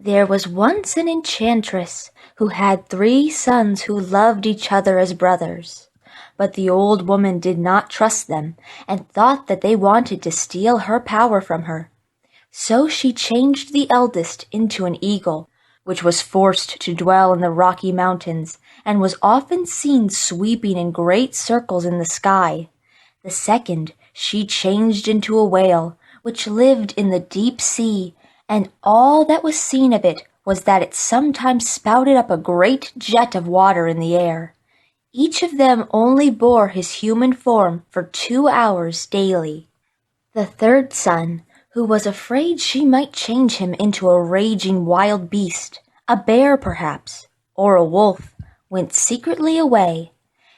There was once an enchantress who had 3 sons who loved each other as brothers. But the old woman did not trust them and thought that they wanted to steal her power from her. So she changed the eldest into an eagle, which was forced to dwell in the Rocky Mountains and was often seen sweeping in great circles in the sky. The second she changed into a whale, which lived in the deep sea, and all that was seen of it was that it sometimes spouted up a great jet of water in the air. Each of them only bore his human form for 2 hours daily. The third son, who was afraid she might change him into a raging wild beast, a bear perhaps, or a wolf, went secretly away.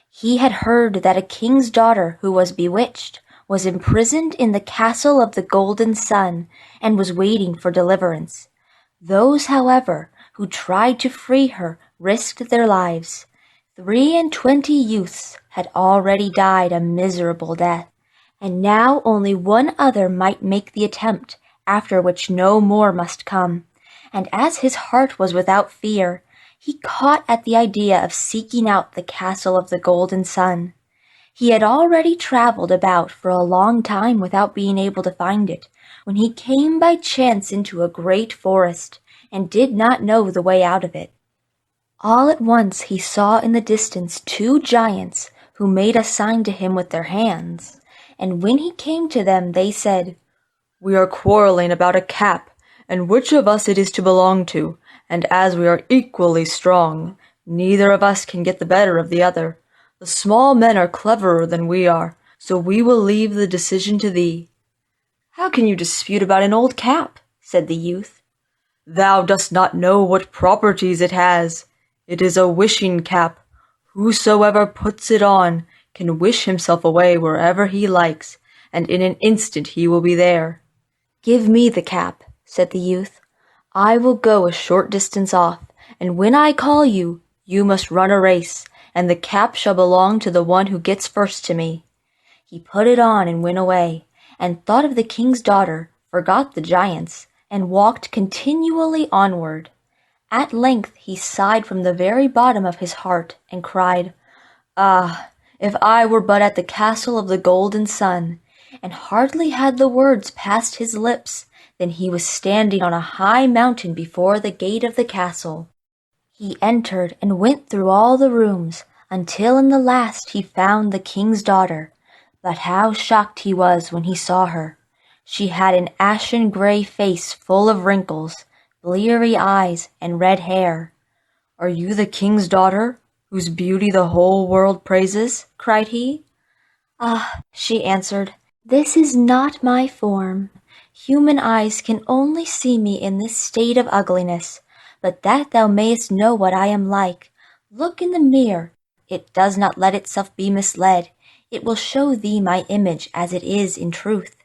He had heard that a king's daughter who was bewitched was imprisoned in the castle of the Golden Sun and was waiting for deliverance. Those, however, who tried to free her risked their lives. 23 youths had already died a miserable death, and now only one other might make the attempt, after which no more must come. And as his heart was without fear, he caught at the idea of seeking out the castle of the Golden Sun. He had already traveled about for a long time without being able to find it, when he came by chance into a great forest, and did not know the way out of it. All at once he saw in the distance 2 giants, who made a sign to him with their hands, and when he came to them they said, "We are quarreling about a cap, and which of us it is to belong to, and as we are equally strong, neither of us can get the better of the other. The small men are cleverer than we are, so we will leave the decision to thee." "How can you dispute about an old cap?" said the youth. "Thou dost not know what properties it has. It is a wishing cap. Whosoever puts it on can wish himself away wherever he likes, and in an instant he will be there." "Give me the cap," said the youth. "I will go a short distance off, and when I call you, you must run a race, and the cap shall belong to the one who gets first to me." He put it on and went away, and thought of the king's daughter, forgot the giants, and walked continually onward. At length he sighed from the very bottom of his heart, and cried, "Ah, if I were but at the castle of the Golden Sun!" And hardly had the words passed his lips than he was standing on a high mountain before the gate of the castle. He entered and went through all the rooms, until in the last he found the king's daughter. But how shocked he was when he saw her! She had an ashen-gray face full of wrinkles, bleary eyes, and red hair. "Are you the king's daughter, whose beauty the whole world praises?" cried he. "Ah," she answered, "this is not my form. Human eyes can only see me in this state of ugliness. But that thou mayest know what I am like, look in the mirror. It does not let itself be misled. It will show thee my image as it is in truth."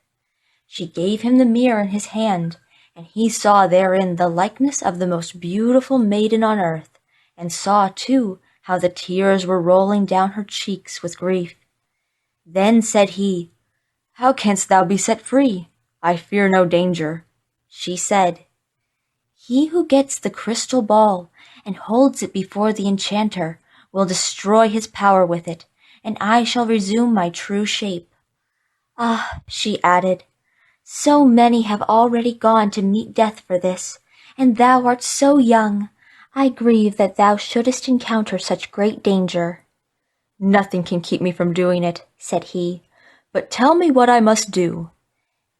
She gave him the mirror in his hand, and he saw therein the likeness of the most beautiful maiden on earth, and saw, too, how the tears were rolling down her cheeks with grief. Then said he, "How canst thou be set free? I fear no danger." She said, "He who gets the crystal ball and holds it before the enchanter will destroy his power with it, and I shall resume my true shape." "Ah," she added, "so many have already gone to meet death for this, and thou art so young. I grieve that thou shouldest encounter such great danger." "Nothing can keep me from doing it," said he, "but tell me what I must do."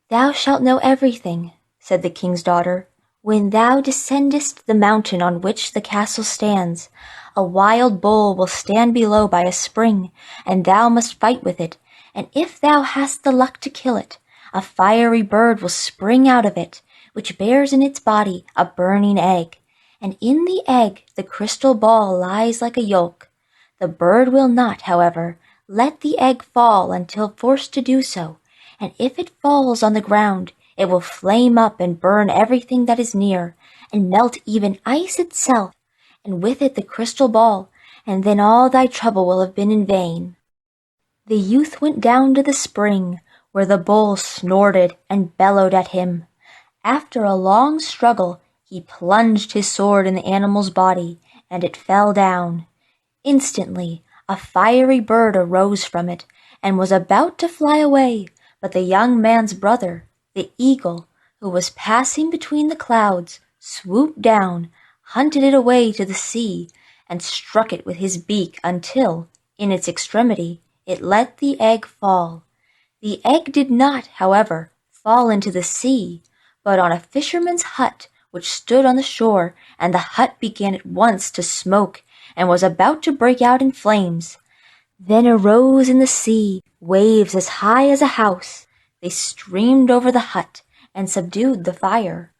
"Thou shalt know everything," said the king's daughter. "When thou descendest the mountain on which the castle stands, a wild bull will stand below by a spring, and thou must fight with it, and if thou hast the luck to kill it, a fiery bird will spring out of it, which bears in its body a burning egg, and in the egg the crystal ball lies like a yolk. The bird will not, however, let the egg fall until forced to do so, and if it falls on the ground, it will flame up and burn everything that is near, and melt even ice itself, and with it the crystal ball, and then all thy trouble will have been in vain." The youth went down to the spring, where the bull snorted and bellowed at him. After a long struggle, He plunged his sword in the animal's body, and it fell down. Instantly a fiery bird arose from it, and was about to fly away, but the young man's brother, the eagle, who was passing between the clouds, swooped down, hunted it away to the sea, and struck it with his beak until, in its extremity, it let the egg fall. The egg did not, however, fall into the sea, but on a fisherman's hut which stood on the shore, and the hut began at once to smoke, and was about to break out in flames. Then arose in the sea waves as high as a house. They streamed over the hut, and subdued the fire.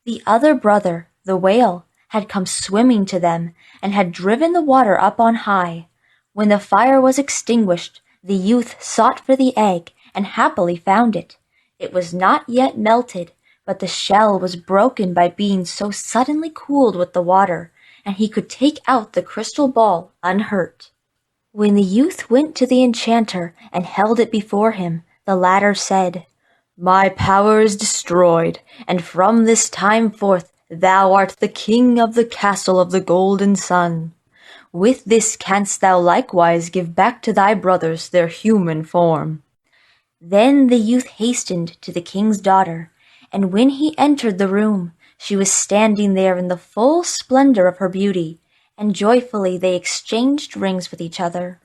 The other brother, the whale, had come swimming to them, and had driven the water up on high. When the fire was extinguished, the youth sought for the egg, and happily found it. It was not yet melted, but the shell was broken by being so suddenly cooled with the water, and he could take out the crystal ball unhurt. When the youth went to the enchanter and held it before him, the latter said, My power is destroyed, and from this time forth thou art the king of the castle of the golden sun. With this canst thou likewise give back to thy brothers their human form. Then the youth hastened to the king's daughter, and when he entered the room, she was standing there in the full splendor of her beauty, and joyfully they exchanged rings with each other.